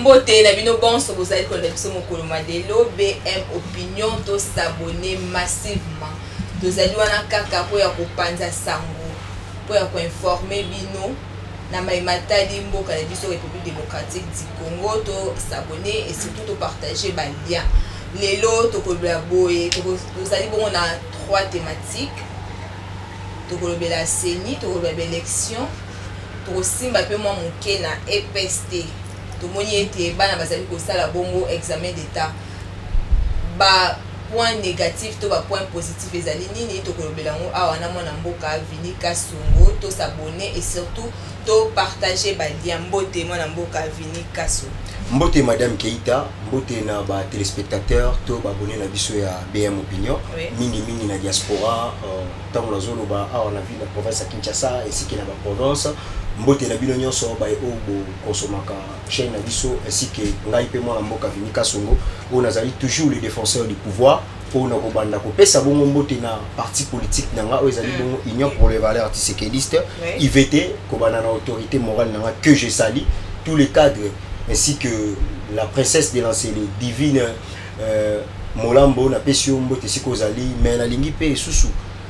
Mbote na bino bonso bozali ko na biso mokolo madelo BM opinion to s'abonner massivement. Tozali wana kaka po ya kopanza sango, po ya ko informer bino na maimatali mboka na biso République démocratique du Congo, to s'abonner et surtout to partager ba lien. Lelo to kolobela boye, tozali bongo na 3 thématiques. To kolobela CENI, to kolobela élection, to simba pe mo moke na EPST. Tout le monde était bas dans la bongo examen d'état. Ba point négatif, to ba point positif les alignes to kolobelango a wana mona mboka vini kasongo to s'abonner et surtout to partager ba lien mbote mona mboka vini kaso. Mbote Madame Keita, mbote na ba téléspectateurs to ba abonné na biso ya BM opinion. Mingi na diaspora tant la zone ba a on a vu la province à Kinshasa ainsi que la province. Mbote na bino nyonso ba obo konsomaka chaîne na biso ainsi que ngai pe moi na mboka vini kasongo on azali toujours les défenseurs du pouvoir pour na ko banda ko pesa bongo mbote na parti politique nanga o ezali bongo union pour les valeurs antiséquistes IVT ko bana na autorité morale nanga que je salue tous les cadres ainsi que la princesse de l'enseignement divine Molambo na pesio mbote siko zali mais na lingi pe susu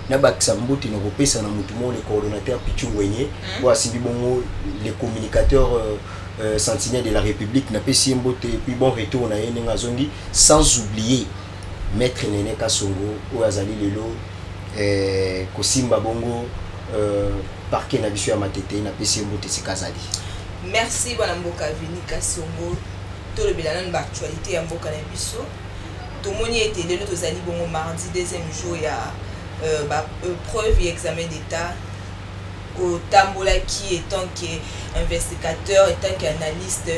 na bakisa mbote na kopesa na mutumo le coordonnateur Pichu Ngwenye ou asimbi bongo les communicateurs sentinelles de la République na pesi mbote puis bon retour na yene ngazongi sans oublier maître Nene Kasongo ou azali lelo kosimba bongo parquet na biso ya matete na pesi mbote sikazali. Merci bana mboka vini Kasongo to le bilan ba actualité ya mboka na biso to moni ete lelo tozali bongo mardi deuxième jour ya preuve et examen d'état au Tambola qui est tant qu'investigateur et tant qu'analyste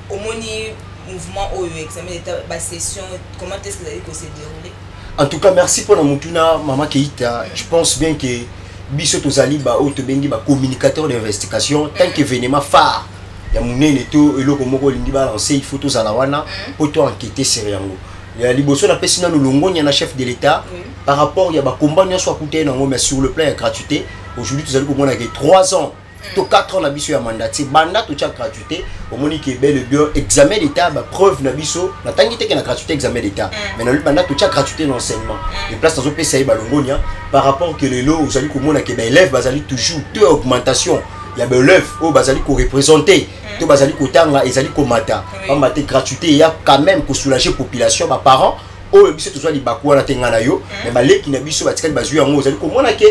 au moni mouvement au examen d'état ba session comment est-ce que vous allez se dérouler? En tout cas merci pour la mutuna Maman Keita. Je pense bien que biso tozali ba auto bengi ba communicateur d'investigation tant qu'événement phare ya munene to eloko moko lingi ba lancer il faut to zala wana pour to enquêter sur yango. Ya liboso na pesina lolongonya na chef de l'état par rapport ya ba combat nyonso akuté nango mais sur le plan de gratuité aujourd'hui tu as ko mona que 3 ans to 4 ans na biso ya mandati banda to tcha gratuité au moni que bel bien examen d'état ba preuve na biso na tangi te que na gratuité examen d'état mais na banda to tcha gratuité d'enseignement et place dans opesa ba longonya par rapport que les lots aujourd'hui ko mona que ba élèves bazali toujours deux augmentation ya ba élèves o bazali ko représenter to bazali ko tanga ezali ko mata ba maté gratuité il y a quand même ko soulager population ba parents o biso to soit li bakwa na tenga na yo mais ba leki na biso ba tikali bazui yango ozali ko mona que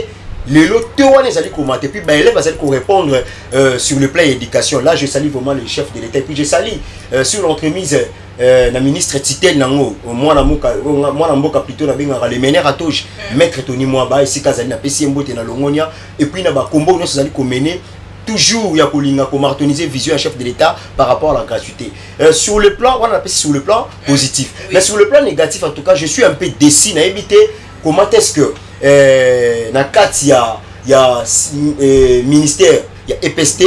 les lots te wana ezali ko mata puis ba élèves bazali ko répondre sur le plan éducation. Là je salue vraiment le chef de l'état puis je salue sur l'entremise na ministre Titel nango moi na mboka plutôt na benga les meneurs à touche maître Tony Mwaba ici kazali na pesi mbote na longonia et puis na ba combo nyonso ezali ko mener toujours ya kolinga ko martoniser vision à chef de l'état par rapport à la gratuité. Sur le plan on appelle sur le plan positif mais sur le plan négatif en tout cas je suis un peu déçu na éviter comment est-ce que na kati ya ministère il y a EPST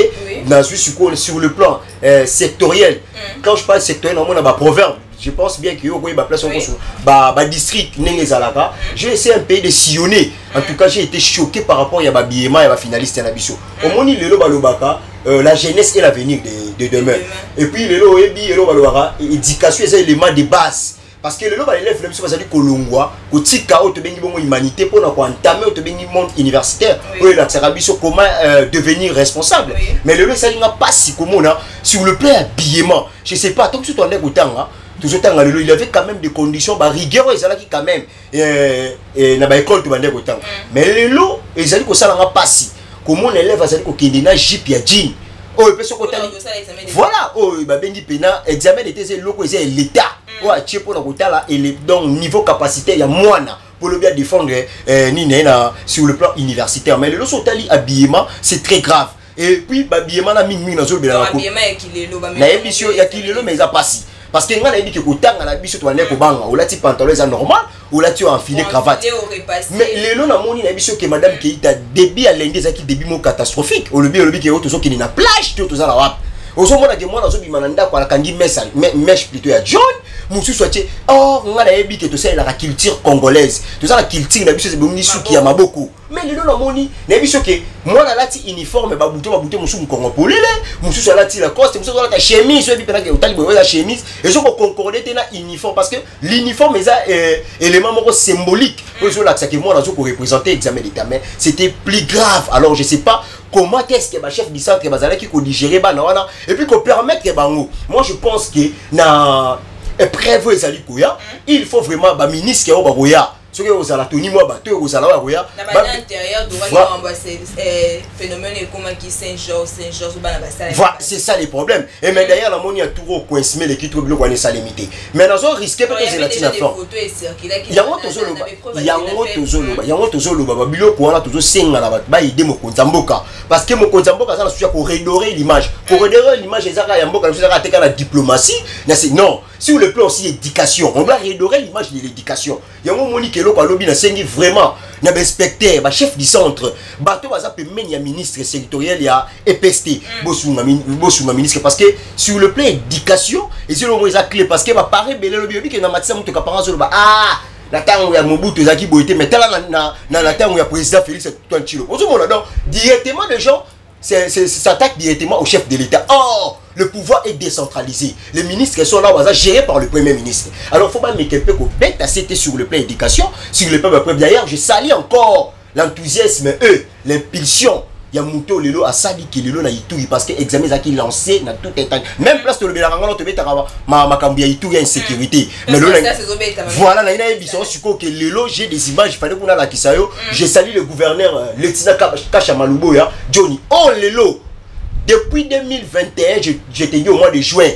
sur le plan sectoriel. Quand je parle sectoriel on a ba proverbe je pense bien que yokoyi ba place sur ba district nenge zalaka j'ai essayé un peu de sillonner. En tout cas j'ai été choqué par rapport à ba biema et ba finaliste na biso omoni lelo balobaka la jeunesse et l'avenir de demain et puis lelo ebi lelo balobaka éducation c'est élément de base parce que lelo ba élève biso bazali kolongwa kotika auto bengi bongo humanité pour na ko entamer auto bengi monde universitaire ou la biso comment devenir responsable mais lelo ça n'a pas si komona sur le plan habillement je sais pas tant que tu t'en es autant il avait quand même des conditions bah rigueur qui quand même na ba école to bande autant mais lelo ezali ko sala nga pasi comment on élève azali ko kendina jip ya jean oh peso ko tali voilà oh ba bengi pena examen d'état c'est loko c'est l'état oh atie pour na kotala et donc niveau capacité ya mwana pour le bien défendre ni na sur le plan universitaire mais lelo so tali habillement c'est très grave et puis ba habillement na mingi na zo bela ko na émission ya kilelo mais ça passe parce que ngana dit que kotanga na biso to bande ko banga ou lati pantalon ça normal ou lati enfilé cravate mais lelo na moni na biso que madame Keita débit à lundi ça qui débit mo catastrophique au lobby que auto so qui na plage to za la wap ozo mona que moi na zo bi mananda kwa kangi mèche plutôt ya John musu sotie oh ngana yebi que to ça la culture congolaise to ça la culture na biso c'est bongi suki ya maboko mais lelo na moni na biso que moi la lati uniforme ba bouton musu mkongo polele musu la lati la coste musu la chemise et puis pendant que otali boyo la chemise et so ko concorder na uniforme parce que l'uniforme est un élément moko symbolique pour la que moi là pour représenter examen d'état mais c'était plus grave alors je sais pas comment qu'est-ce que ba chef du centre bazala qui ko digérer ba na wana et puis ko permettre que bango moi je pense que na épreuve ezali koya il faut vraiment ba ministre ko ba koya ce que vous allez tenir moi bateau vous allez voir na ba intérieur de voir phénomène comme qui Saint-Georges ba na ba voilà c'est ça les problèmes et mais d'ailleurs la moni a toujours coincé les qui trop bien connaît ça limité mais dans un risque peut-être c'est la tina fort il y a autre zolo ba bilo ko wana toujours senga la ba aider mo konzamboka parce que mo konzamboka ça na souci pour redorer l'image ezaka ya mboka na teka la diplomatie non sur le plan aussi éducation on doit redorer l'image de l'éducation yango moni keloko alobi na sengi vraiment na inspecteur ba chef du centre bato baza pemeni ya ministre sectoriel ya EPST bosunga ministre parce que sur le plan éducation et c'est le mot exact clé parce que ba paré belé lobi que na matisa muto kapara zo ba la tango ya Mobutu ezaki boité mais tala na tango ya président Félix Antoine Tshilombo ozomona donc directement les gens s'attaquent directement au chef de l'État. Or, le pouvoir est décentralisé. Les ministres sont là, gérés par le Premier ministre. Alors, il ne faut pas mettre un peu c'était sur le plan éducation, sur le plan de d'ailleurs, je salue encore l'enthousiasme, l'impulsion. Il y a Mouto Lelo à Sali qui Lelo na Ituri parce que l'examen a qui lancé dans tout état. Même place de le Bélarangano te met à ma Kambia Ituri insécurité. Mais voilà, il y a une émission sur que Lelo, j'ai des images, il fallait qu'on a la Kisayo. J'ai salué le gouverneur Letina Kachamaluboya, Johnny. Oh Lelo! Depuis 2021, j'étais venu au mois de juin.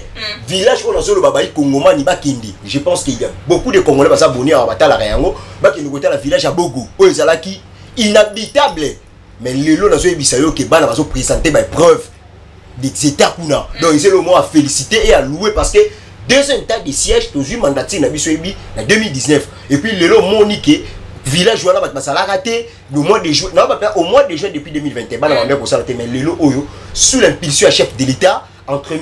Village où on a le Babaï Kongoma ni Bakindi. Je pense qu'il y a beaucoup de Congolais qui sont abonnés à Batala Rayango. Bakindi côté la village à Bogo. Où ils sont qui inhabitable. Mais Lelo n'a pas eu que Bana va présenter des preuves des états kuna. Donc ils ont le mot à féliciter et à louer parce que deuxième tas de siège toujours mandaté na biso ebi en 2019 et puis Lelo monique village wana bat masala raté le mois de juin non pas au mois de juin depuis 2021 Bana va pour ça mais Lelo oyo sous l'impulsion à chef de l'État entre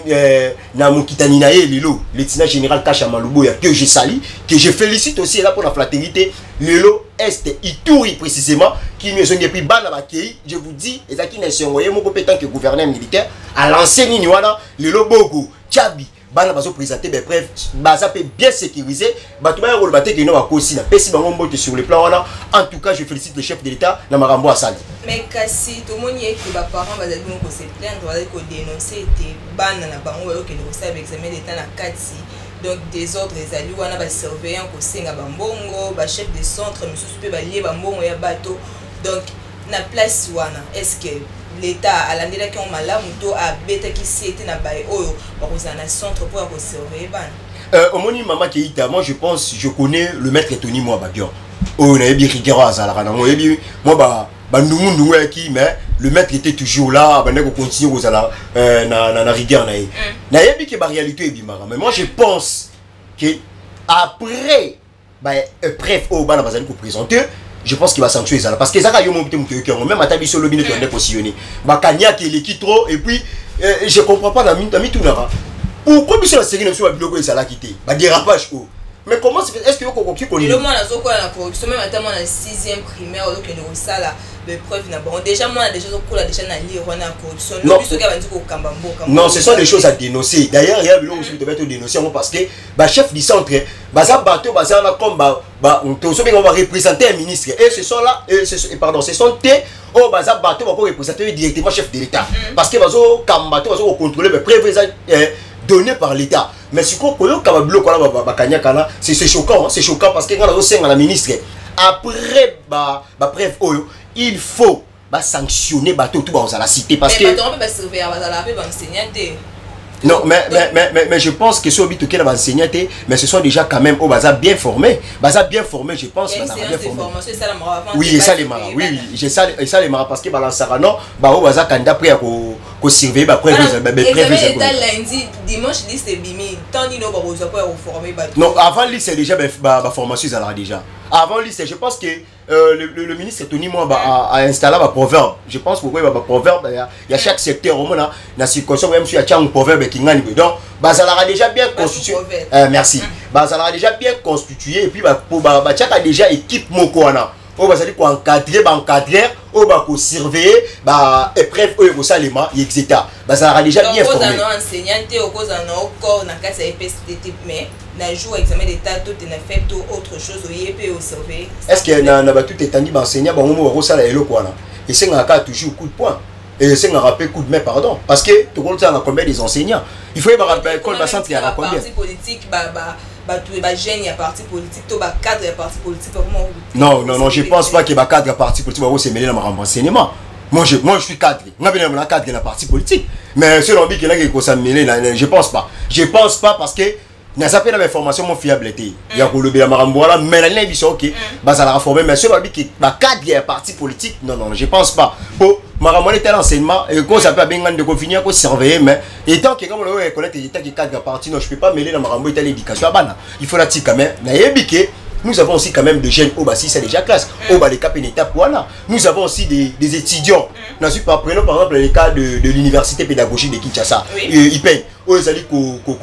Namokitani na et Lelo lieutenant général Kacha Maluboya que je salue que je félicite aussi là pour la fraternité Lelo Est Ituri précisément qui nous ont depuis Bana Bakei je vous dis et ça qui n'est envoyé mon compétent que gouverneur militaire à lancer Niniwana Lelo Bogo Tchabi Bana bazo présenter des preuves baza peut bien sécuriser batuma rôle baté que nous a aussi na pesi bango mbote sur le plan là en tout cas je félicite le chef de l'État na marambo asali mais kasi tout monde y est que ba parents bazali ko se plaindre bazali ko dénoncer te bana na bango yo que nous savons examen d'état na kati donc des ordres ezali wana ba surveillant ko senga bambongo ba chef de centre monsieur pe ba lié bambongo ya bato donc na place wana est-ce que l'État a l'année qui ont malamu to a bêta qui c'était na bail oyo ba ko na centre pour ko surveiller ban omoni mama Keita moi je pense je connais le maître Tony moi babion oh na yebi rigero azala na moi yebi moi ba ndungu qui mais le maître était toujours là ba ndeko continuer kozala na rigueur na yebi que ba réalité ebimara mais moi je pense que après ba bref au bana bazali ko présenter je pense qu'il va sanctuer ça parce que ça yo mon petit même atabi solo bino to positionné ba kanya qui l'équipe trop et puis je comprends pas la tout nara pourquoi monsieur la série ne soit bloqué ça la quitter ba dérapage ko mais comment est-ce que ko qui connaît le monde a zoko la corruption même attends en 6e primaire donc que ça là de preuve na bon déjà moi déjà zoko là déjà na lire on a corruption non ce sont des choses à dénoncer d'ailleurs il y a le aussi de mettre dénoncer parce que ba chef du centre baza bateau baza na comme on va représenter un ministre et ce sont là pardon ce sont oh baza bateau va représenter directement chef de l'État parce que bazo kambato bazo contrôler les preuves donné par l'État mais si qu'on peut c'est choquant c'est choquant parce que quand on a la ministre après bref il faut sanctionner bateau tout dans la cité parce que non mais je pense que ceux qui va enseigner mais ce sont déjà quand même au bazar bien formés je pense bien formé oui ça les marins oui j'ai ça les marins parce que balansara non au bazar candidat après à surveiller après lundi dimanche liste bimi tant ni no ba former non avant liste c'est déjà formation ça déjà avant liste je pense que le ministre Tony moi a installé un proverbe je pense pourquoi il va proverbe il y a chaque secteur au monde na circonstance même si il y a un proverbe qui ngani donc bazala déjà bien constitué merci bazala déjà bien constitué et puis a déjà équipe moko wana o bazali ko encadrer au bas pour surveiller bah épreuve au salima etc. Bah ça sera déjà bien formé. Donc enseignante au cause en corps dans cas ça EPSTT mais na jour examen d'état tout na fait tout autre chose au YP au surveiller. Est-ce que na ba tout étendue ba enseignant ba mo au sala elo quoi là. Et c'est un cas toujours coup de poing. Et c'est un rappel coup de main pardon parce que tout le monde ça a combien des enseignants. Il faut y avoir école ba centre il y a combien. Parti politique tous les jeunes il y a parti politique tout ba cadre il y a parti politique vraiment. Non, je pense pas que ba cadre parti politique va se mêler dans ma renseignement. Moi je suis cadre. On a bien un cadre de la partie politique. Mais selon lui qui là qui ça mêler je pense pas. Je pense pas parce que n'a pas fait l'information mon fiabilité. Il y a le bien marambola mais la ligne vision OK. Bah ça la reformer mais selon lui qui ba cadre de la partie politique. Non, je pense pas. Pour marambola tel enseignement et qu'on s'appelle bien de confiner qu'on surveiller mais étant que comme le reconnaître état qui cadre de la partie non je peux pas mêler la marambola tel l'éducation bana. Il faut la tique quand même. Na yebike nous avons aussi quand même des jeunes au bas si c'est déjà classe au bas les cap une étape voilà. Nous avons aussi des étudiants. Prenons par exemple le cas de l'université pédagogique de Kinshasa. Ils payent. Ils allaient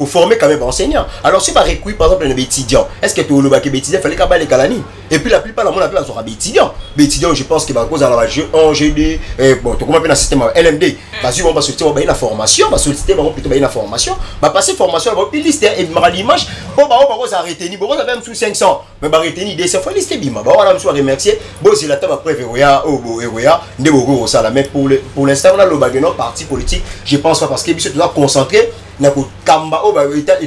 former quand même enseignants. Alors si par exemple par exemple les étudiants, est-ce que tu le bac étudiant fallait qu'à les calani et puis la plupart la monde appelle sera étudiants. Les étudiants je pense que va cause à la GD bon tu comment appelle un système LMD parce que on va sortir on va la formation va solliciter on plutôt la formation va passer formation va puis liste et mara l'image bon bah on va retenir bon ça même sous 500 mais va retenir des fois liste bima bah voilà me soit remercier bon c'est la table après Veroya au Veroya ndebo ça la mais pour l'instant on a le bagage parti politique je pense pas parce que tu dois concentrer na ko kamba o ba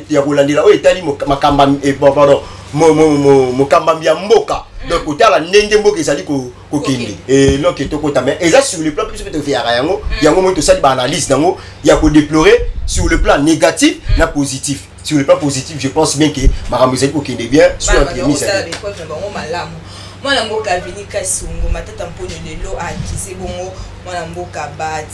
ya kolandela o etali makamba pardon mo kamba ya mboka donc otala ndenge mboka ezali ko kende et donc etoko mais et ça sur le plan plus peut faire yango mo to sali ba analyse nango ya ko déplorer sur le plan négatif na positif sur le plan positif je pense bien que makambo ezali ko kende bien sur la prémisse mwana mboka vini kasungu matata mponi lelo akise bongo mwana mboka bat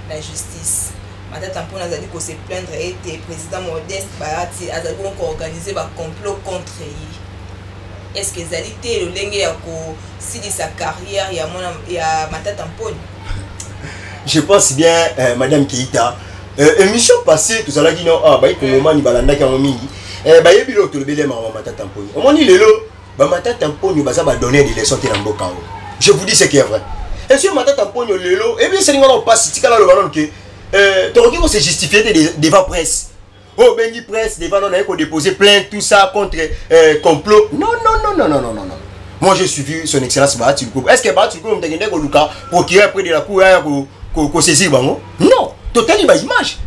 la justice matata mpona azali ko se plaindre ete président Modeste Barati azali ko organiser ba complot contre lui. Est-ce que ezali te lolenge ya ko sidi sa carrière ya mwana ya matata mponi? Je pense bien madame Keita émission passée tout ça là dit non ah ba ikongoma ni balanda ka mingi ba yebi lo to lebele ma matata mponi omoni lelo ba matata mponi baza ba donner des leçons te na mboka o. Je vous dis ce qui est vrai. Et sur matata mponi lelo et bien c'est ngona passe tika la lo balon que tu qui se justifier devant presse. Oh, Bengi presse, devant on a déposé plainte, tout ça contre complot. Non. Moi, j'ai suivi son excellence Bahati Luko. Est-ce que Bahati Luko m'a dit que Luka procureur près de la cour qu'on saisir bango? Non, totalement ba image.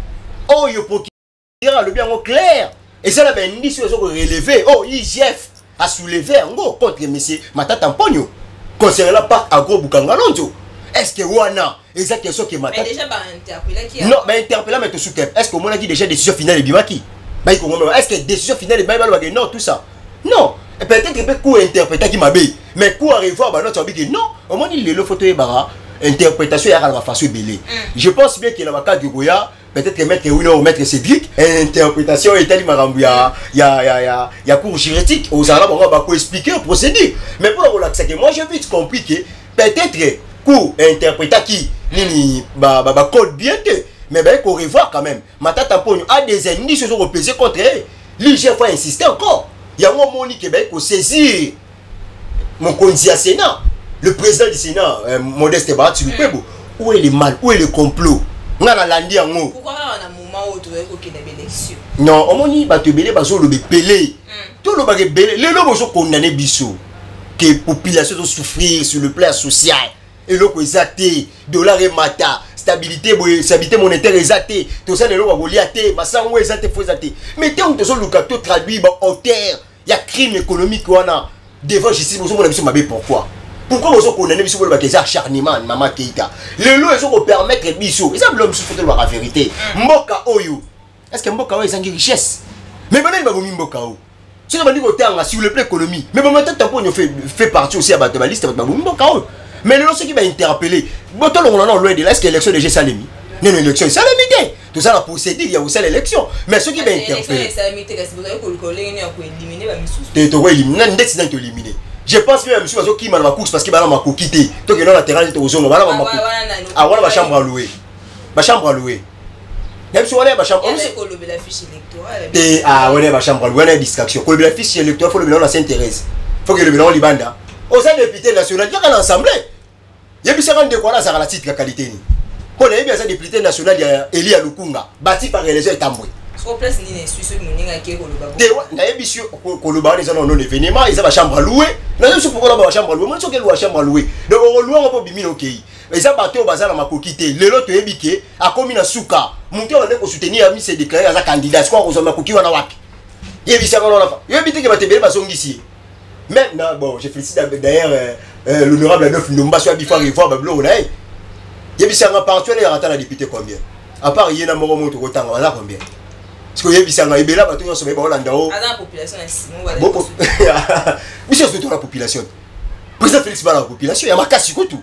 Oh, il procureur le bien clair. Et ça là ben indice sur relevé. Oh, IGF a soulevé ngo contre monsieur Matata Mpogno. Concernant la part agro Bukangalonzo. Est-ce que Wana exact question qui m'attend. Mais déjà bah interpellé qui non, mais interpellé mais tout sous terre. Est-ce que on a dit déjà décision finale de Bimaki? Bah est-ce que décision finale de Bimaki non tout ça. Non, peut-être que coup interpréter qui m'a bé. Mais coup arriver bah notre dit non, au moins il le photo et bara interprétation il y a la façon belé. Je pense bien que dans le cas du Goya peut-être que maître Wino ou maître Cédric interprétation est tellement rambouya il y a cours juridique aux arabes on va expliquer le procédé. Mais pour la que moi j'ai vite compris que peut-être coup interpréta qui nini code bien mais ben qu'on revoit quand même matata mponi a des ennemis se sont reposés contre l'IGF faut insister encore il y a un moment qui ben qu'on saisir mon conseiller Sénat le président du Sénat Modeste Barati Lukwebo où est le mal où est le complot ngala landi yango pourquoi on a moment où tu veux qu'il y ait une élection non omoni ba te belé bazo le belé tout le bagé belé le lobo so condamné biso que population doit souffrir sur le plan social. Et l'eau exacté, dollar et mata, stabilité monétaire exacté, tout ça, l'eau va goliaté, ma sang exacté, faut exacté. Mais tant que le cas traduit en terre, il y a crime économique, on a devant justice, vous savez pourquoi? Pourquoi vous condamnez Bissou pour le acharnement, maman Keita? Le lot, ils ont permettre Bissou, ils ont l'homme souffrir de la vérité. Mboka Oyo, est-ce que Mboka Oyo est une richesse? Mais maintenant, il va vous mettre Mboka Oyo. Si on va dire que sur le plan économique, mais maintenant, on fait partie aussi à la liste de Mboka Oyo. Mais le ce qui va interpeller, on a loin de là, est-ce que l'élection déjà salémie? Non, l'élection est salémie. Tout ça, la procédure, il y a aussi l'élection. Mais ce qui va interpeller. Je pense que même si qui m'a course parce qu'il m'a quitté. Donc, il y a la terrain, il y a la chambre à louer. Ma chambre à louer. Même si on a la chambre à louer. Ah, on a la chambre à louer, on a une distraction. Pour le fiche électoral, il faut le bilan à Sainte-Thérèse. Il faut que le bilan au Libanda. Aux députés nationaux, il y a une assemblée. Yebisanga ndeko wana za la titre ya qualité ni. Pour les bien ça député national ya Elia Lukunga, bâti par élection Tambwe. Sur place ni ne suis moninga ke koloba. Na yebisio koloba les non événement, ils ont chambre à louer. Na yesu pourquoi ba chambre à louer? Moi je que chambre à louer. Donc on loue on peut bimino OK. Les abato au bazar na makokité, lelo to yebike akomi na suka. Monté on est ko soutenir ami se déclarer as candidat quoi ko makoki wana wapi. Yebisanga on la. Yebite ke batebele basongisi. Maintenant bon, je félicite d'ailleurs l'honorable Adolphe Ndumba soit bifo revoir bablo na. Yebisanga partout les rata la député combien? À part yena moro moto kotanga wala combien? Parce que yebisanga ebela bato nyonso ba Hollanda o. Ada population na Simon wala. Bon. Monsieur c'est la population. Président Félix Bala la population, ya makasi ko tout.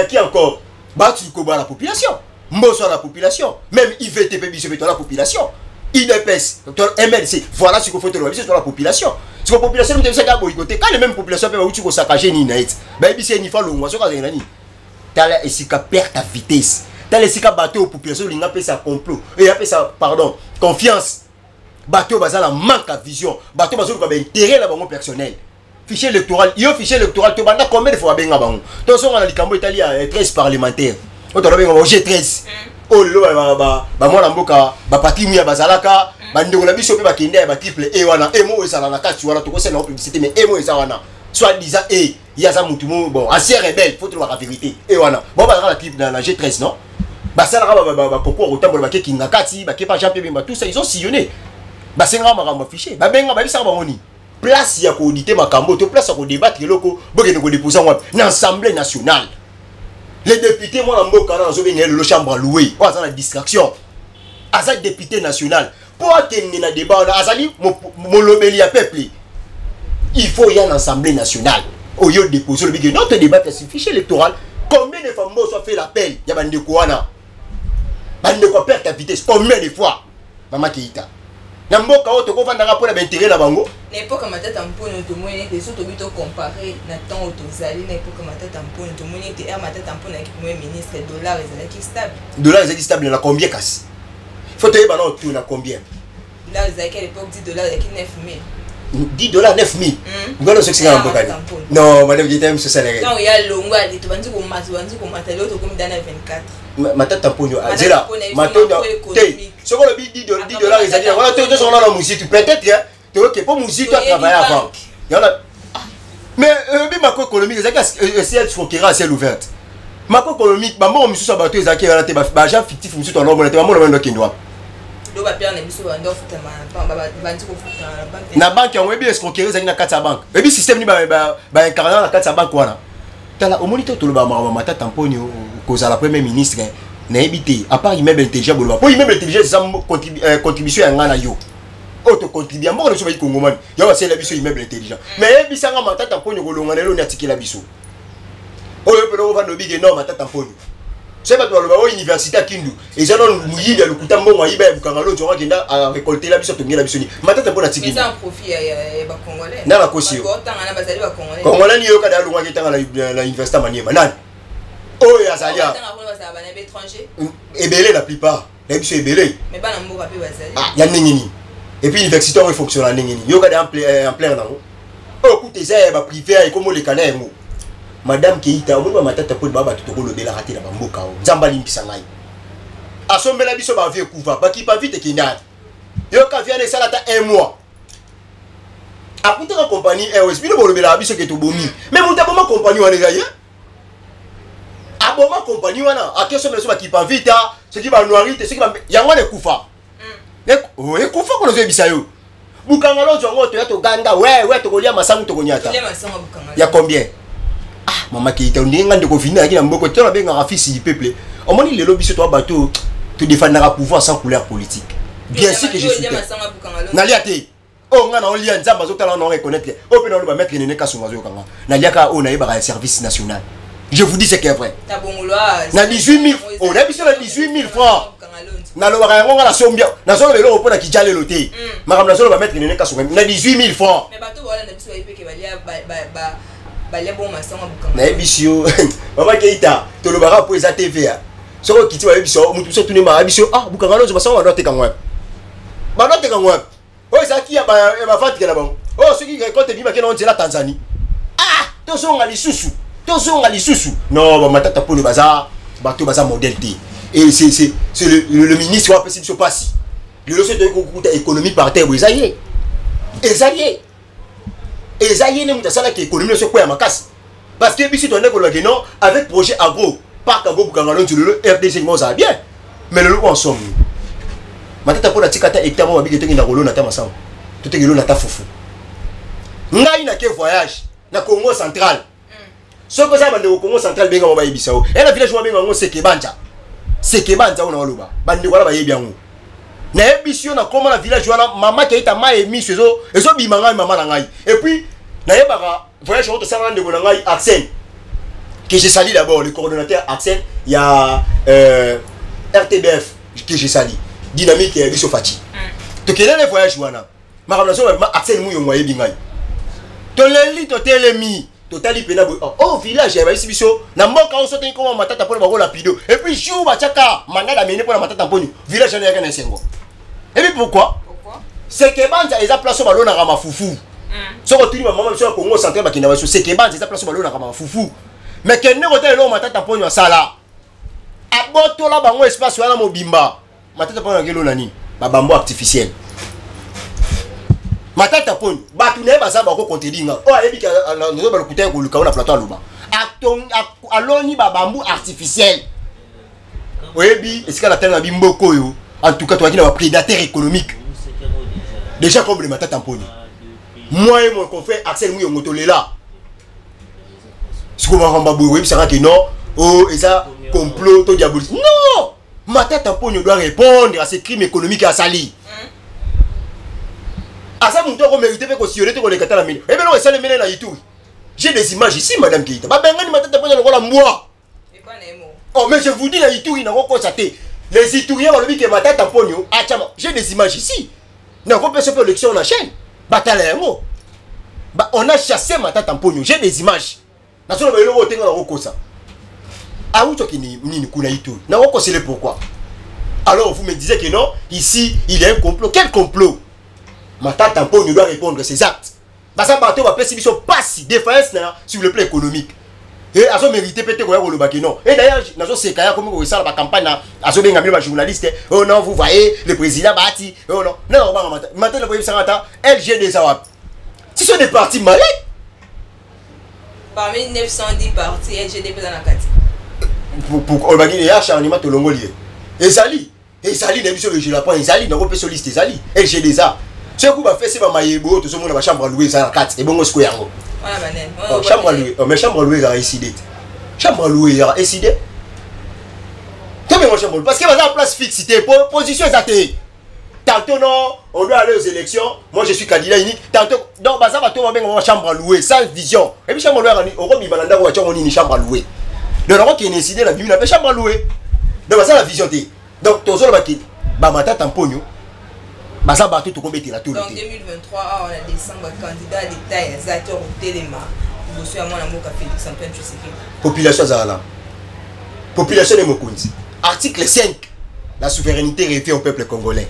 Qui encore? Batu Koba la population. Mboso la population. Même IVTP biso la population. IDPS, MLC, voilà ce qu'il faut te le sur la population. Parce que la population nous devons se boycotter. Quand les mêmes populations peuvent utiliser saccager ni net. Ben ici ni fa longo so ka ngani. Tala esika perte ta vitesse. Tala esika bateau aux populations linga pe sa complot. Et après ça pardon, confiance. Bateau bazala manque à vision. Bateau bazolo ka intérêt la bango personnel. Fichier électoral, il y a fichier électoral tu banda combien de fois benga bango. Donc on a le cambo italien 13 parlementaires. On te benga G13. Oh lo ba mwana mboka ba patri muya bazalaka ba ndeko na biso pe ba kende ba triple E wana emo ezala na kati wana to ko sena publicité mais emo ezala wana soit disant E ya za mutu bon ancien rebelle faut trouver la vérité E wana bon ba la triple dans la G13 non ba sala ba concours au tambola ba kinga kati ba kepa Jean Pierre tout ça ils ont sillonné ba senga makambo affiché ba benga ba bisa ba ngoni place ya ko auditer makambo to place ya ko débattre loko bokene ko déposer na assemblée nationale. Les députés, moi, en Mboka, le chambre à louer. On a la distraction. As député national. Pour qu'il y ait un débat, mon lobéli a peuple. Il faut y avoir une assemblée nationale. Au lieu de déposer le bilan, notre débat est un fichier électoral. Combien de femmes ont fait l'appel? Il y a des Kouana. Il y a perdre ta vitesse. Combien de fois? Maman Keita. Na mboka oto ko vanda rapport na intérêt na bango. N'importe comment tata mpono to moyen que surtout bito comparer na temps autozali n'importe comment tata mpono to moyen que er matata mpono ki premier ministre dollar ezalaki stable. Dollar ezalaki stable na combien kasi? Faut te yeba na tu na combien? Dollar ezalaki à l'époque 10 dollars ezalaki 9000. 10 dollars 9000. Ngolo so kinga mboka ni. Non, madame Gita même ce salaire. Non, il y a longwa ali to banzi ko matalo to komi dana 24. Matata mponyo azela matondo te soko le 10 dollars ezali voilà to to sona na musique peut-être tu vois que pour musique tu as travaillé avant yana mais bi macro économique ezaki ciel frontière ciel ouverte macro économique ba mo misusu bato ezaki yana te ba agent fictif misusu to ndomona te ba mo ndo kindwa do ba père na biso ba ndo futa ma ba banzi ko futa na banque yango ebi escroquerie ezali na kati ya banque ebi système ni ba incarner na kati ya banque wana tala au moniteur to le ba matata mponyo cause la premier ministre na ebité à part immeuble intelligent boloba pour immeuble intelligent ça contribution ya ngana yo auto contribuer mboko so ba ikongomani yo ba sela biso immeuble intelligent mais ebisanga matata mponyo kolonga lelo ni atikela biso oyo pelo va no big no matata mponyo c'est pas baloba o université Kindu et ça non muyili ya lukuta mbongo ayiba bukanga lo jonga kenda a récolter la biso to ngela biso ni matata mponyo atikela mais ça profit ya ba congolais na la kosi ko tanga na bazali ba congolais congolais ni yo kada lunga kitanga la université Maniema nani oh ya zalia ebele la plupart la biso ebele mais pas na mboka pe bazali ah ya ningini et puis l'université on fonctionne ningini yo kada en plein nango oh écoute ça ba privé et comme le canal ngo madame Keita on ba matata po baba tutoko lobela raté na mboka o nzamba limpisa ngai asombela biso ba vie kuva ba ki pa vite kinana yo ka vient de salata 1 mois akuta ka compagnie EOS bino bolobela biso ke to bomi mais mon taboma compagnie wana ya aboma compagnie wana akeso meso bakipa vita ce qui va noirite ce qui va yango ne kufa oh e kufa kono zebisa yo bukanga lo zongo to ya to ganga we to kolia masangu to konyata ya combien ah mama Keita ndinga ndeko vina akina mboko to na benga rafisi du peuple omoni lelo biso to bato to défendre la pouvoir sans couleur politique bien sûr que je suis nalia te oh ngana olia nzamba zotala na reconnaître o pe na lo ba mettre ne kasunga zo kanga nalia ka o na yeba service national. Je vous dis ce qui est vrai. Na 18 000, on a besoin de 18 000 francs. Na lo ba ngonga la sombia, na so le lo pona ki jale loté. Maram na so ba mettre ne kasunga na 18 000 francs. Mais bato wala na biso ipe ke balia ba le bon masanga bukanga. Na bisio, mama Keita, to lo bara po eza TV. So ko kiti wa biso, mutu so tuni ma bisio, ah bukanga lo zo masanga na te kangwa. Ba no te kangwa. O eza ki ya ba fati ke la bon. Oh ce qui récolte bima ke na onzela Tanzanie. Ah, to so ngali susu. tozonga lisusu non bamatata poni baza bato baza modèle T et c'est le ministre wa pesi biso pasi le loso de kokuta économie par terre ezaye ne mutasala que économie so ko ya makasi parce que biso to ndeko la non avec projet agro parc agro bukangalo le RDC mo ça bien mais le lot ensemble matata pona tikata hectare mo babike tengi na rolo na ta masao to tengi lo na ta fufu ngai na ke voyage na Congo central so ko ça bande au Congo central benga mo ba yebisao et la village mo benga ngo sekebanja ona waloba bande wala ba yebi yango na ebisio na koma na village wana mama keita mai emiso ezo bimanga mama na ngai et puis na yebaka voyage auto sanga ndeko na ngai Axel que j'ai sali d'abord le coordonnateur Axel il y a RTBF que j'ai sali dynamique et biso fati to kelele voyage wana makamlaso ma Axel muyo ngwa yebi ngai to leli to telemi to tali pena oh village ya ici biso na mboka on sote comme matata pour ba rapido et puis jour ba chaka manada mene pour matata poni village na yaka na sengo et puis pourquoi c'est que banza eza place ba lona kama fufu so ko tuni maman biso Congo central ba kinda biso c'est que banza eza place ba lona kama fufu mais que ne ko lo matata poni wa sala aboto la bango espace wana mobimba matata poni ngelo nani ba bambo artificiel matata poni batu ne baza ba ko kontelinga o ayebi ka no ba lukuta ko luka na plateau aluba aloni ba bambu artificiel oyebi esika la tena bimboko yo en tout cas toi qui na prédateur économique déjà comme le matata poni moi et mon confrère Axel Mouyo Motolela ce qu'on va rendre oui ça que non oh et ça complot to diabolisme non matata poni doit répondre à ces crimes économiques à Sali. Ah ça mon tour mérité que si on était connecté à la mine. Eh bien non, ça le mène à Ituri. J'ai des images ici madame Keita. Bah ben ngani matata poni na moi. Et pas nemo. Oh mais je vous dis la Ituri na ko constater. Les Ituriens on le dit que matata poni ah tiens, j'ai des images ici. Na ko pèse élection na chaîne. Batala yango. Bah on a chassé matata poni, j'ai des images. Na solo ba yelo tenga na ko ça. Ah où toi qui ni kuna Ituri. Na ko c'est le pourquoi. Alors vous me disiez que non, ici il y a un complot. Quel complot? Matata Poni doit répondre ces actes. Parce que bateau va passer mission passe défense sur le plan économique. Et à son mérité peut-être qu'on le baquet non. Et d'ailleurs, dans ce cas, comme on ça la campagne à ce bien les journalistes, oh non, vous voyez le président bâti. Oh non, non, maintenant le président LGD ça va. Si ce sont des partis malades. Parmi 910 partis, LGD peut dans la carte. Pour on va dire acharnement to longolier. Et Sali n'a vu sur le jeu la point, Sali n'a pas fait sur liste Sali. LGD ça. Ce qu'on va faire c'est ma maillebo tout ce monde va chambre à louer ça la carte et bon ce yango. Voilà banen. Chambre à louer, mais chambre à louer ça décidé. Chambre à louer ça décidé. Comment chambre parce que va en place fixe position exacte. Tantôt non, on doit aller aux élections. Moi je suis candidat unique. Tantôt donc ça va tout va bien chambre à louer sans vision. Et puis chambre à louer on rebi balanda ou on ni chambre à louer. Le roi qui est décidé la Bible la chambre à louer. Donc ça la vision té. Donc tous les baki ba mata tampogno. Basa bato to kombete la tout le temps. En 2023 on a décembre candidat d'état exacteur au Téléma. Je suis à moi la moka Félix Antoine Tshisekedi. Population zala. Population de Mokonzi. Article 5. La souveraineté revient au peuple congolais.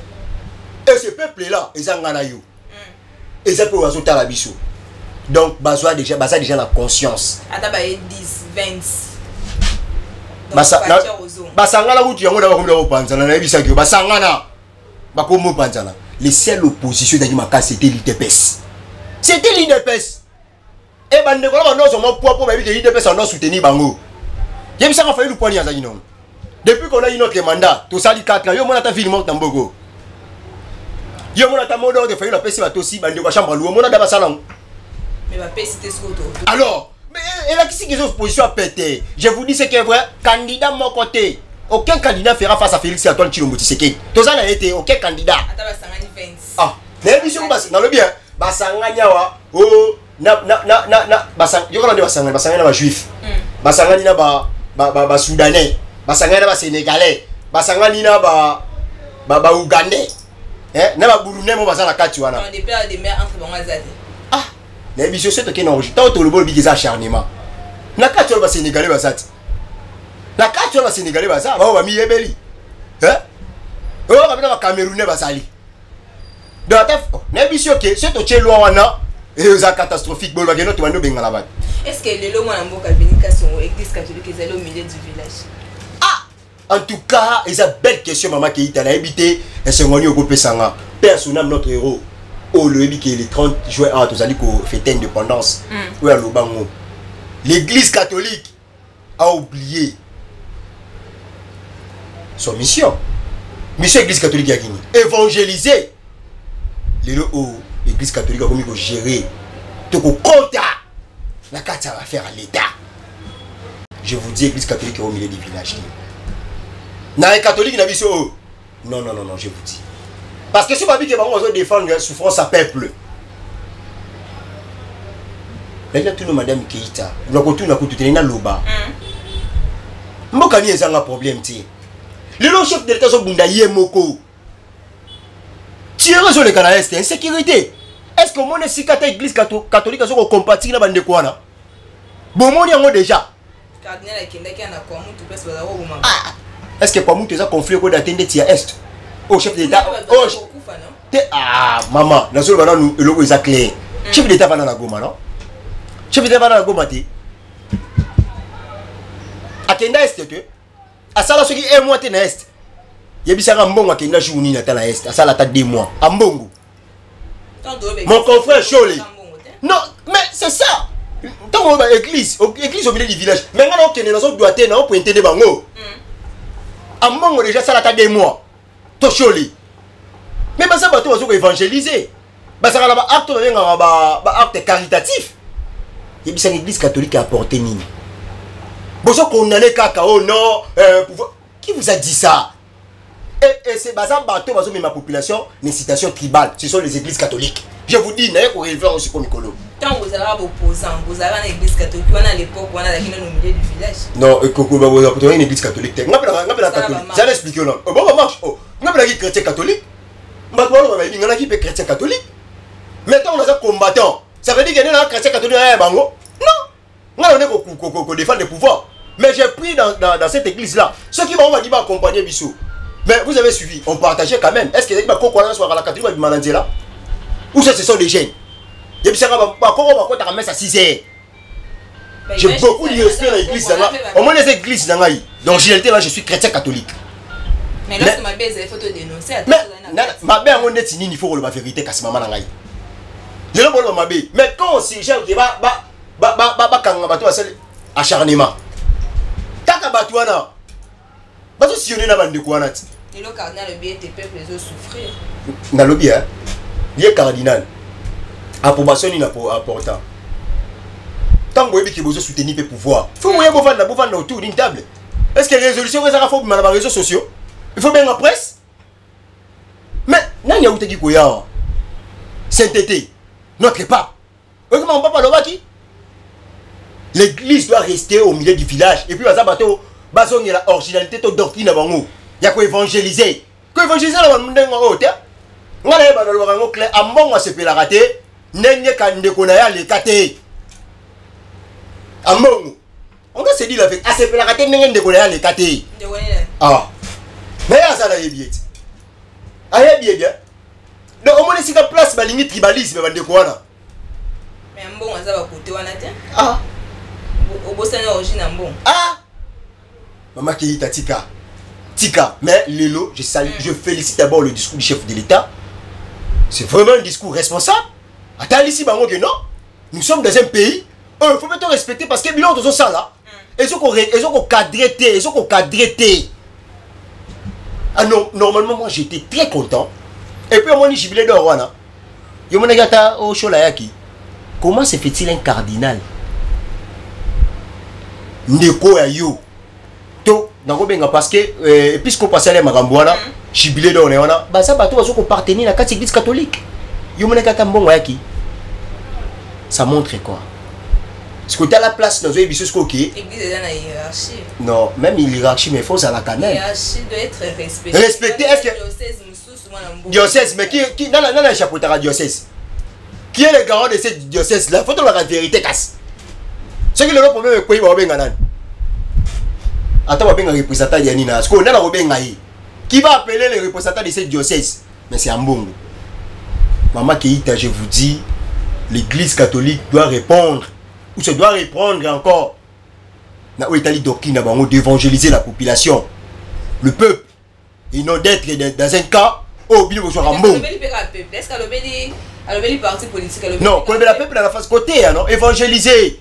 Et ce peuple là, ils ont gagné. Et ça peut avoir la biso. Donc basa déjà la conscience. Ataba 10 20. Basangana wuti yango na bakomela opanzana na yebisa ke basangana bakomo panzana. Les seules oppositions d'Agimaka c'était l'IDPS. C'était l'IDPS. Et bande ko na no mo popo ba bi que l'IDPS en soutenir bango. Yebisa ka fayi luponi azali non. Depuis qu'on a eu notre mandat, tout ça dit 4 ans, yo mona ta ville monte Tambogo. Yo mona ta modo de fayi la pesi ba tosi bande ko chambre loué mona da basala. Mais ba pesi te skoto. Alors et là, qui est opposition à péter? Je vous dis ce qui est vrai. Candidat de mon côté. Aucun candidat fera face à Félix Antoine Tshilombo Tshisekedi. Tous en a été aucun candidat. Ah, l'émission dans le bien. Basanganya wa oh na basang. Yo quand on dit basanganya ba juif. Basanganya ba soudanais. Basanganya ba sénégalais. Basanganya ba ougandais. Na ba burundais mo basala kati wana. On dépend des mers entre Bangazade. Ah. Les bijoux c'est qui n'enregistre. Tant que le bol big acharnement. Na ka tu vas sénégalais basati. Na ka tu vas sénégalais basa, ba mi yebeli. Oh ba camerounais basali. Donc les bijoux que c'est au tchelo wana et ça catastrophique bol ba geno to bando bengala ba. Est-ce que le lomo namboka benika son église catholique est au milieu du village? En tout cas, c'est une belle question, maman qui est à l'habité. Et c'est mon niveau pesanga. Personnellement, notre héros. Oh, le qui est le 30 juin, tous allez fêter l'indépendance. Oui, à l'Obango. L'église catholique a oublié son mission. Mission église catholique a gagné. Évangéliser. L'église catholique a commis pour gérer. Tout le compte. La carte, ça va faire à l'État. Je vous dis, l'église catholique est au milieu du village. Dans les catholiques, non, je vous dis. Parce que si on veut défendre la souffrance à peuple. Là, tout le madame Keita, nous avons tout le loba. Mbokani est un problème. Le chef de l'État, c'est Moko. Tu as raison, le Canada, c'est insécurité. Est-ce que mon l'église catholique est compatible avec les Kouana? Bon, mon y déjà. Est-ce que pour nous, tu as conflit d'attendre tia est? Au chef d'État. Ah, maman, la seule nous, le logo est clair. Chef d'État va dans la goma, non? Chef d'État va dans la goma, tu. À Kenda est, tu. À ça, là, ce qui est moi, tu es est. Il y a bien ça, mbongo à Kenda jouni na tala est. À ça, là, t'as 2 mois. À mbongo. Mon confrère Cholé. Non, mais c'est ça. Tant qu'on va église au milieu du village. Mais maintenant, on est dans une doigté, on peut entendre bango. À mbongo déjà, ça, là, t'as 2 mois. To Cholé. Mais ça va tout évangéliser. Ça va acte caritatif. Et puis c'est l'église catholique qui a apporté Nini. Bon, ça qu'on a les cacao, non. Qui vous a dit ça? Et c'est ça, ma population, une citation tribale. Ce sont les églises catholiques. Je vous dis, n'ayez pas réfléchir aussi comme Nicolo. Quand vous avez opposant, vous avez une église catholique, on a l'époque, on a la guinée au milieu du village. Non, vous avez une église catholique. On a la catholique. J'allais expliquer là. Bon, ça marche. On a la chrétien catholique. On a qui est chrétien catholique. Maintenant, on a un combattant. Ça veut dire qu'il y a un chrétien catholique. Non. On a défendre le pouvoir. Mais j'ai pris dans cette église-là. Ceux qui vont dire accompagner Bissou. Mais vous avez suivi. On partageait quand même. Est-ce que les gens qui sont à la catholique vont dire là? Ou ça, ce sont des jeunes? Et puis ça va à 6 heures. J'ai beaucoup de respect dans l'église. Au moins les églises. Donc, là, je suis chrétien catholique. Mais lorsque ma belle, il faut te dénoncer. Ma belle, on est il faut la vérité, casse maman. Je ne sais pas ma belle. Mais quand si j'ai acharnement. Taka batouana. Parce que si on est dans le coin, et le cardinal, le bien, tes peuples, les autres souffrir. Dans le bien, il y a cardinal. Approbation, il n'a pas important. Tant que vous avez soutenu le pouvoir, il faut que vous ayez autour d'une table. Est-ce que les résolutions sont dans les réseaux sociaux? Il faut bien la presse. Mais, il y a qui est Saint-Tété, notre pape. Comment papa le qui? L'église doit rester au milieu du village. Et puis, il y a la originalité de la doctrine. Il y a quoi évangéliser. Quoi évangéliser dans le monde? On a un clair. À mon se peut la rater. N'est qu'un déconnaillard les catés. À mon. On a se dit la vérité. À se peut la rater. N'est qu'un déconnaillard les catés. Ah. Mais ça là, il y a bien. Donc, au moins, si la place, la limite tribalisme, mais bon, ça va côté, on a dit. Ah. Au bout de l'origine, bon. Ah. Maman qui est Tika. Mais Lelo, je félicite d'abord le discours du chef de l'État. C'est vraiment un discours responsable. Attends, ici, non. Nous sommes dans un pays. Il faut peut-être respecter parce que bilan de ça là. Ils ont cadré. Ah non, normalement, moi j'étais très content. Et puis, on m'a dit, jubilé de Rwanda. Je me dit, au Cholayaki. Comment se fait-il un cardinal? Ndeko ya yo. To, parce que, puisqu'on passe à la Magambouana, jubilé de Rwanda, bah ça, bah, tout va se partenir à la église catholique. Je me dit, bon, ça montre quoi? Est-ce que tu as la place dans une église qui l'église est dans la hiérarchie. Non, même l'hiérarchie, mais il faut ça la quand même. La hiérarchie doit être respectée. Respectée, est-ce que. Diocèse, mais qui dans la chapeauté à diocèse? Qui est le garant de cette diocèse-là? Il faut la vérité casse. Ce qui est le problème avec le pays, attends, on va bien représentant Yanina. Est-ce qu'on a la qui va appeler les représentants de cette diocèse? Mais c'est un bon. Maman Keita, je vous dis, l'église catholique doit répondre où se doit reprendre encore na Italie doctrine d'évangéliser la population, le peuple, et non d'être dans un cas où il faut un bon. Est-ce qu'elle parti politique? Non, quand la peuple à la face côté, non, évangéliser.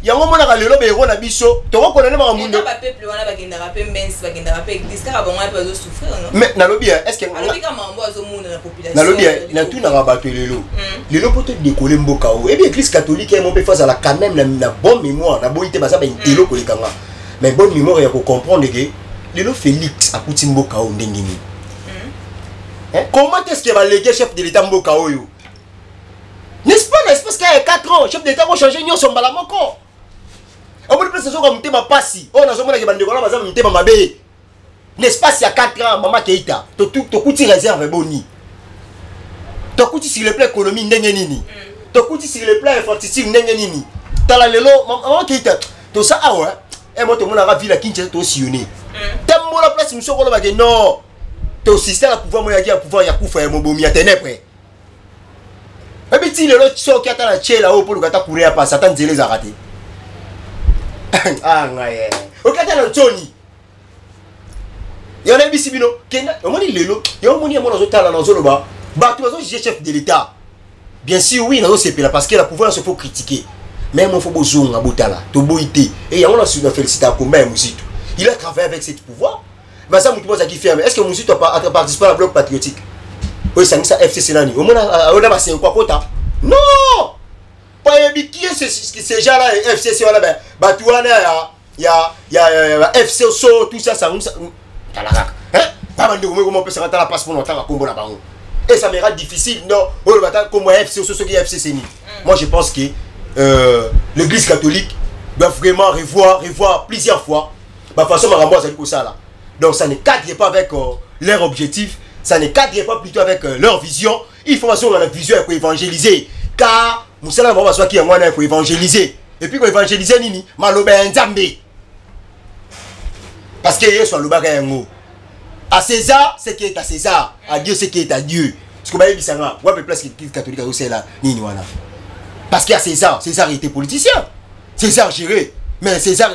Il y a un moment où le héros n'a biso, tu vois qu'on a pas un monde. Peuple, on a pas qu'un rappel mince, pas qu'un rappel église, car bon, on a pas de souffrir, non. Mais na lobby, est-ce que alors quand on voit au monde la population. Na lobby, il a tout na rabattre les lots. Les lots peut décoller mbokao. Et bien l'église catholique est mon peu face à la quand même la bonne mémoire, la bonne idée basa ben télo ko lekanga. Mais bonne mémoire il faut comprendre que les lots Félix a kuti mbokao ndengini. Comment est-ce qu'il va léguer chef de l'état mbokao yo? N'est-ce pas l'espace qu'il y a 4 ans, chef d'état va changer nyon son balamoko. On peut plus comme tema passi. On a sommet qui bande kola baza mtema mabe. L'espace il y a 4 ans maman Keita. To kuti réserve boni. To kuti sur le plan économique ndenge nini. To kuti sur le plan infrastructure ndenge nini. Tala lelo maman Keita. To ça ah ouais. Et moi to mona ra ville Kinshasa to sillonner. Tembo la place monsieur ko ba que non. To système à pouvoir moya qui a pouvoir ya kufa ya mobomi ya ténèbres. Et puis si le lot so qui attend la tché là-haut pour le gata courir pas Satan zélé za raté. Ah ngaye. Okata na Tony. Yona bisibino kenda omoni lelo yo moni amona zotala na zoloba ba tu bazo chef de l'état. Bien sûr oui nazo sepela parce que la pouvoir se faut critiquer. Mais mon faut bozonga botala to boité et ya on a su féliciter à combat Mouzitou. Il a travaillé avec ce pouvoir. Mais ça mutu boza qui ferme. Est-ce que Mouzitou a participé à la bloc patriotique? Oui, ça ça FCC nani. Omona on a passé quoi quota? Non! Qui est ces gens-là, FCC, il y a FC, tout ça, ça. Et ça m'ira difficile, non? Comme FC, FCC. Moi, je pense que l'église catholique doit vraiment revoir plusieurs fois ma façon de rembourser ça là. Donc, ça ne cadre pas avec leur objectif, ça ne cadre pas plutôt avec leur vision. Il faut que la vision pour évangéliser. Car Moussala va voir qui est pour évangéliser. Et puis pour évangéliser nini, malobe nzambe. Parce que Yesu aloba ka yango. À César, ce qui est à César, à Dieu ce qui est à Dieu. Ce que baye bisanga, wa pe place l'église catholique a aussi là nini wana. Parce qu'il y a César, César était politicien. César géré, mais César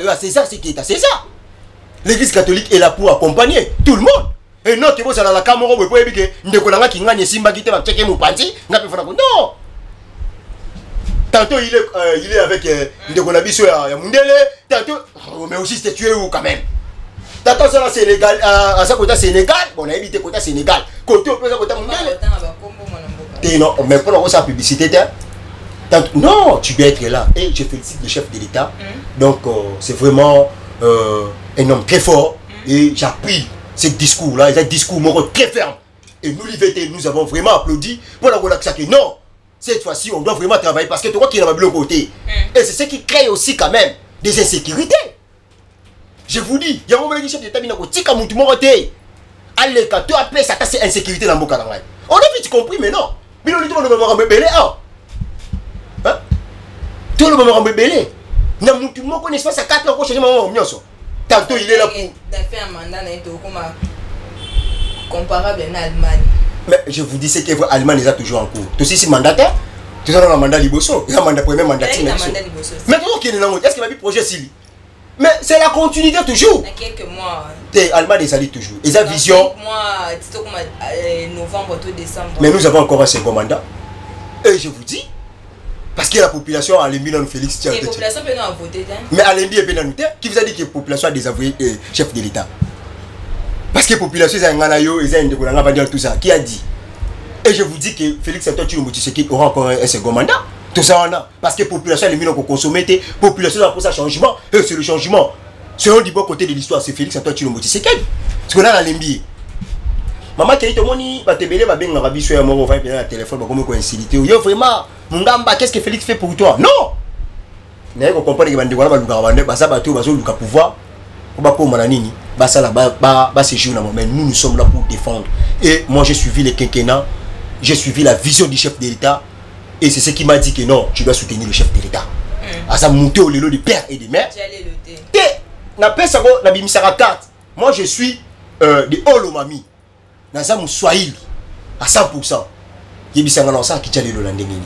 ce qui est à César. L'église catholique est là pour accompagner tout le monde. Et non que vous allez la caméra vous pouvez dire ndeko nanga ki nganye simba kite ba checker mupanzi, ngape fana ko non. Tantôt il est avec ndeko na biso ya mundele, tantôt mais aussi c'était tué ou quand même. Tantôt ça Sénégal à ça côté Sénégal, on a évité côté Sénégal. Côté au côté mundele. Non, mais pour la publicité non, tu dois être là et je félicite le chef de l'État. Donc c'est vraiment un homme très fort et j'appuie ce discours-là, c'est un discours très ferme. Et nous, l'IVT, nous avons vraiment applaudi pour la relaxer que non, cette fois-ci, on doit vraiment travailler parce que tu vois qu'il y a un côté. Et c'est ce qui crée aussi quand même des insécurités. Je vous dis, il y a un moment où le chef d'État vient à tika moutou moroté. Allez, quand tu appelles ça, c'est insécurité dans le monde. On a vite compris, mais non. Mais on dit que on va belé. Hein? Tout le monde va belé. Na moutou moko n'est pas ça 4 ans pour changer mon mionso. Tantôt il est là pour. Il a fait un mandat comparable à l'Allemagne. Mais je vous dis, c'est que l'Allemagne est toujours en cours. Tout si mandataire, tu as un mandat liboso. Il y a un mandat premier mandat. Mais est-ce qu'il a vu projet Sili? Mais c'est la continuité toujours. Il y a quelques mois. L'Allemagne est allée toujours. Ils ont vision. Novembre, décembre. Mais nous avons encore un second mandat. Et je vous dis, parce que la population a mis dans Félix. La population peut nous voter. Mais à l'Indi, qui vous a dit que la population a désavoué le chef de l'État? Parce que la population est tout ça. Qui a dit? Et je vous dis que Félix Antoine Tshisekedi aura encore un second mandat. Tout ça on a. Parce que la population est mise pour consommer. La population a pour ça changement. Et c'est le changement. Selon du bon côté de l'histoire, c'est Félix Antoine Tshisekedi. Ce qu'on a dans l'Indi. Maman qui a dit que va te béler, va bien rabi sur un mot, va bien le téléphone, va comme coïncidité. Yo vraiment, Mungamba, qu'est-ce que Félix fait pour toi? Non! Mais on comprend que va pouvoir. Mais nous sommes là pour défendre. Et moi j'ai suivi les quinquennats, j'ai suivi la vision du chef de l'État. Et c'est ce qui m'a dit que non, tu dois soutenir le chef de l'État. À ça monter au lélo des pères et des mères. Moi je suis de Olomami. Naza Swahili à 100%. Yebisanga na ça ki jalelo la ndengeni.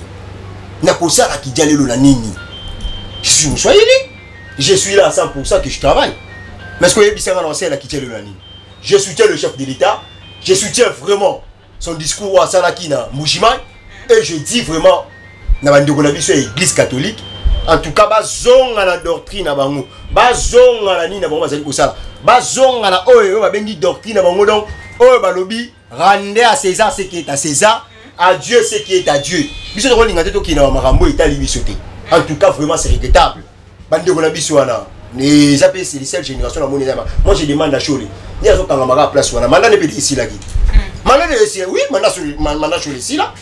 Na kosa la ki jalelo la nini. Je suis Moussouaïli. Je suis là à 100% que je travaille. Mais ce que je soutiens le chef de l'État. Je soutiens vraiment son discours à Salakina Moujiman. Et je dis vraiment, dans l'église catholique, en tout cas, bazonga la doctrine à bango, bazonga la nina bango bazali kosala, bazonga la oyo babengi doctrine à bango donc oyo balobi rendez à César ce qui est à César, à Dieu ce qui est à Dieu. Biso to linga to ki na makambo itali biso te. En tout cas, vraiment c'est regrettable. Bande ko na biso wana. Les appels c'est les seules générations la monnaie. Moi je demande à Chole. Ni azo kanga mara place wana. Manda ne peut ici là. Manda ne ici oui, manda Chole ici là.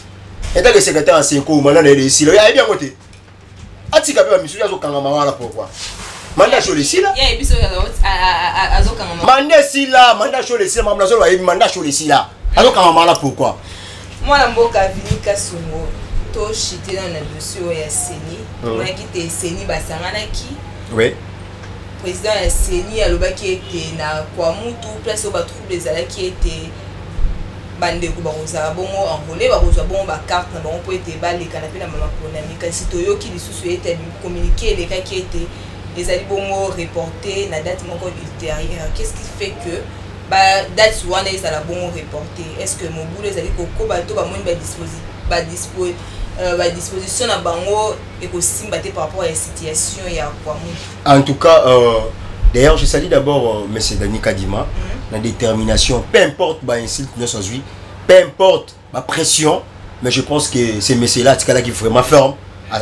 Et tant que secrétaire en Senko, manda ne ici là. Ya bien côté. Atika pe ba misu azo kanga mara là pourquoi? Manda Chole ici là. Ya biso azo kanga mara. Manda ici là, manda Chole ici là, manda Chole ici là. Azo kanga mara là pourquoi? Moi la mboka Vinika Songo. To chité dans le dossier ya Seni. Moi qui te Seni basanganaki. Oui. Président ya Seni alobaki était na kwa mutu place au trouble ezalaki était bandeko bakozala bongo envolé bakozwa bongo ba carte na bango po ete baleka na pe na mama ponami kasi toyoki lisusu ete communiqué elekaki ete ezali bongo reporté na date moko ultérieure. Qu'est-ce qui fait que ba date wana ezala bongo reporté? Est-ce que Mobutu ezali kokoba to ba moni ba disposition na bango ekosimba te par rapport à la situation ya kwa mutu? En tout cas, d'ailleurs, je salue d'abord M. Dani Kadima, la détermination, peu importe ma insulte, peu importe ma pression, mais je pense que c'est monsieur-là qui est vraiment ferme,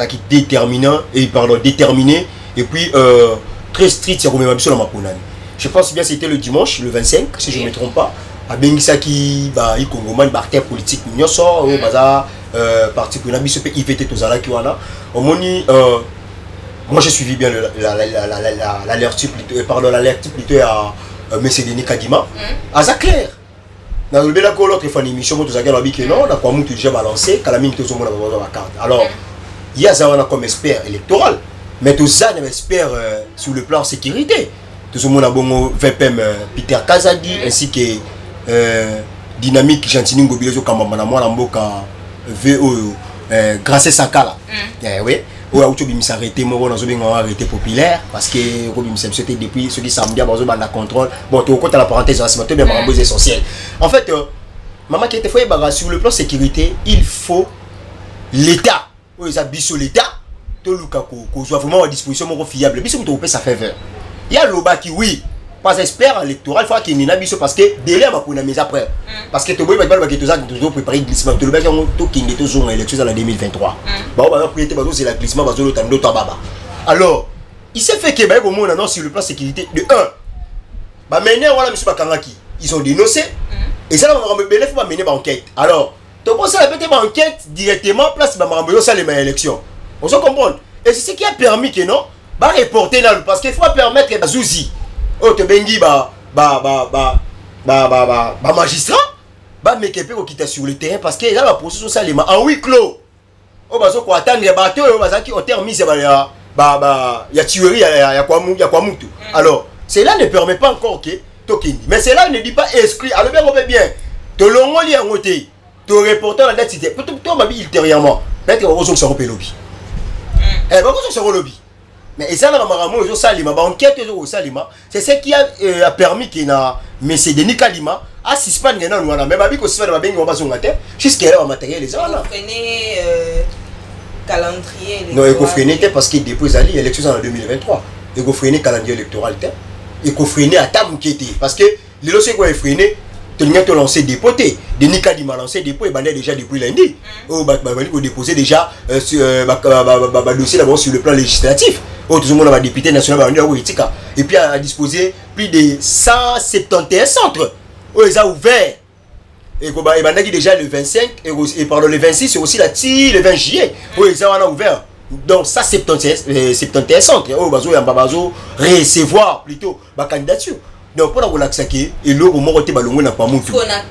qui est déterminant, et pardon, déterminé, et puis très strict, c'est comme je pense bien c'était le dimanche, le 25, si je ne me trompe pas, à Bengisaki, il y a un politique, parti pour il fait tout ça là qui moi j'ai suivi bien l'alerte plutôt à M. Denis Kadima. À ça clair. Dans le bel l'autre fois l'émission tout ça que non, on a quoi mutu déjà balancé, calamine tout le monde a la carte. Alors il y a ça comme expert électoral, mais tout ça on expert sur le plan sécurité. Tout le monde a bon VPM Peter Kazadi ainsi que Dynamique Gentini Ngobilezo Kamamana moi la mboka VO Grâce Sakala. Oui. Ou a bimisa arrêté moi on a arrêté populaire parce que bimisa c'était depuis ceux qui samedi bazo banda contrôle. Bon tu compte la parenthèse c'est bien marabou essentiel. En fait maman qui était fait sur le plan sécurité, il faut l'état. Oui, ça biso l'état. To lukako ko soit vraiment à disposition mon fiable. Biso to ça faveur. Il y a l'oba qui oui pas expert électoral faut qu'il n'y a biso parce que délai ma pour mise après parce que tu boy pas que tu as préparé glissement tu le bac to qui est toujours élection dans la 2023 bah on va prêter bazo c'est la glissement bazo le tando baba alors il s'est fait que bah au monde non sur le plan sécurité de 1 bah maintenant voilà monsieur Bakangaki ils ont dénoncé et ça on va me faut pas mener ba enquête alors tu penses à répéter ma enquête directement place ba marambo ça les élections on se comprend et c'est ce qui a permis que non bah reporter là parce qu'il faut permettre que Bazouzi oh te bengi magistrat mais qui peut quitter sur le terrain parce que là la processus ça en huis clos oh bazo ko attendre bateau bazaki au terme mise ya tuerie ya kwa mutu alors cela ne permet pas encore que tokindi mais cela ne dit pas exclu alors bien on peut bien te longoli en côté te reporter la date c'était peut-être mabi ultérieurement peut-être on va se repérer lobby on se lobby. Mais ça, c'est ce qui a permis qu'il y a M. Denis Kadima à suspendre les gens. Même avec aussi, jusqu'à là, matériel les gens. Calendrier. Non, il faut freiner parce qu'il dépose l'élection en 2023. Il faut freiner le calendrier électoral. Il faut freiner à table qui était. Parce que les dossiers qu'on a freiné, tu as lancé des potés. Denis Kadima a lancé des pots et bandé déjà depuis lundi. Il faut déposer déjà dossier d'abord sur le plan législatif. Tout le monde va député national et puis a disposé plus de 171 centres où ils ont ouvert et déjà le 25 et pardon le 26 c'est aussi le 20 juillet où ils ont ouvert donc ça 71 centres où ils recevoir plutôt ma candidature donc pour la relaxer et l'eau au moment où balongo n'a pas monté on a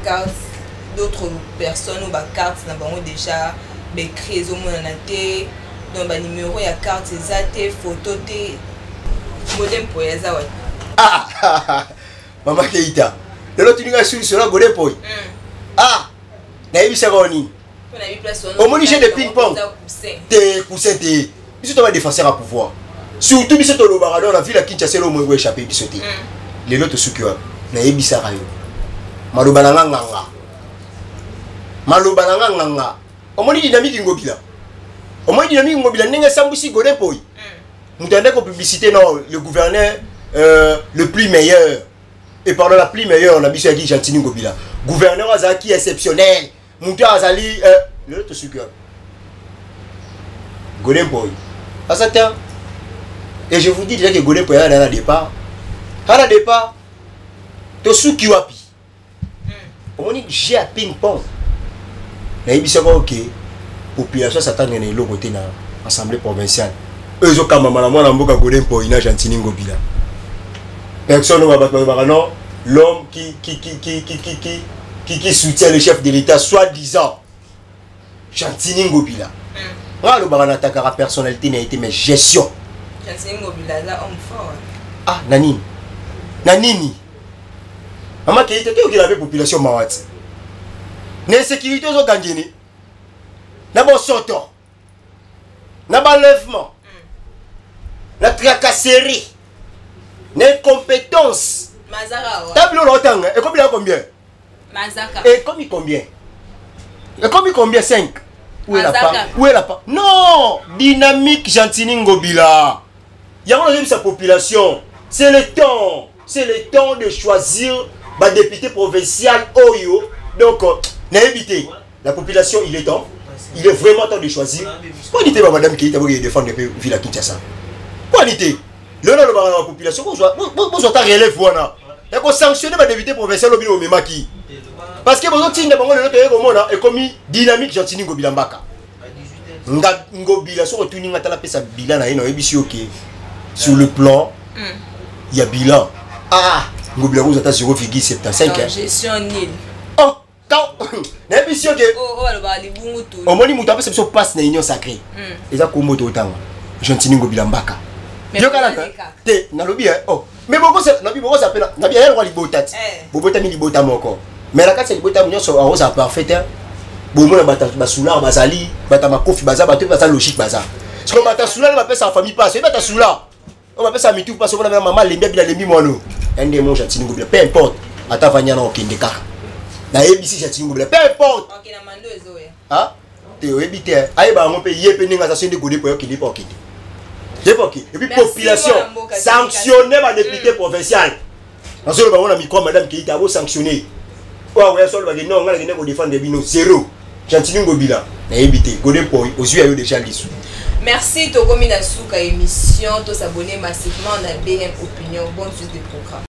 carte d'autres personnes ou carte n'a pas déjà écrit au monde donc ba numéro ya carte ezate photo te modem po ya zawa Maman Keita lelo tuninga sur cela godé po na yebisa ko ni on a eu place au moni jeu de ping pong te coussin te biso to défenseur à pouvoir surtout biso to lobaka dans la ville à Kinshasa lo mo échapper biso te les autres sukiwa na yebisa rayo maloba na nganga omoni dynamique ngobila omoni dynamique ngobila ndenge sambusi Godin Poi mutande ko publicité non le gouverneur le plus meilleur et par la plus meilleure on a biso yaki Gentini Ngobila gouverneur azaki exceptionnel mutu azali les autres sukiwa Godin Poi asata et je vous dis déjà que Godin Poi a un départ to suki wapi omoni j'ai à ping pong na yebisa ko OK population s'attendre na lo côté na assemblée provinciale ezo kama na mwana mboka Godin Poi na Gentini Ngobila personne ne va pas non l'homme qui soutient le chef de l'État soi-disant Gentini Ngobila le barana takara personnalité n'a été mais gestion Gentini Ngobila là homme fort ah nanini maman qui était qui la population mawati l'insécurité aux gangéni na bon soto na l'enlèvement la tracasserie l'incompétence Mazara tableau longtemps et combien Mazaka et combien 5 où est la part non dynamique Gentini Ngobila il y a sa population c'est le temps de choisir ma député provincial Oyo donc n'inviter la population il est vraiment temps de choisir quoi dit madame qui est défendre le ville à Kinshasa quoi dit le nom de la population vous relève voilà et qu'on sanctionne ma député provincial au milieu memaki parce que vous tinda bango le autre et comme dynamique Gentini Ngobila mbaka Ngobila sur tuning atala pesa bilan na ino ebisi OK sur le plan il y a bilan Ngobila vous ata 0,75 gestion nil oh quand na ebisi OK ba libungu tu omoni mutu apesa biso passe na union sacrée eza kombo to tanga Gentini Ngobila mbaka yo kala te na lobi oh mais boko ça pena na bien roi libota bobota mi libota moko mais la kati libota nyonso arosa parfait bomo na bata basula bazali bata makofi baza bata baza logique baza parce que bata sula ba pesa famille passe bata sula on va pesa mitu passe on a maman lembi bila lembi mono ende mon Gentini Ngobila peu importe ata vanya na okendeka na ABC Gentini Ngobila peu importe OK na mando ezoya te ebite ayeba ngo pe yepe ninga za sende Godin Poi okindi pa okindi et puis population sanctionner ma député provincial dans le on a mis quoi madame qui a sanctionné ouais seul va dire non on va défendre bino zéro Gentini Ngobila na ebite Godin Poi aux yeux déjà lissu. Merci Tokomi na suka émission to s'abonner massivement na BM Opinion bonne suite de programme.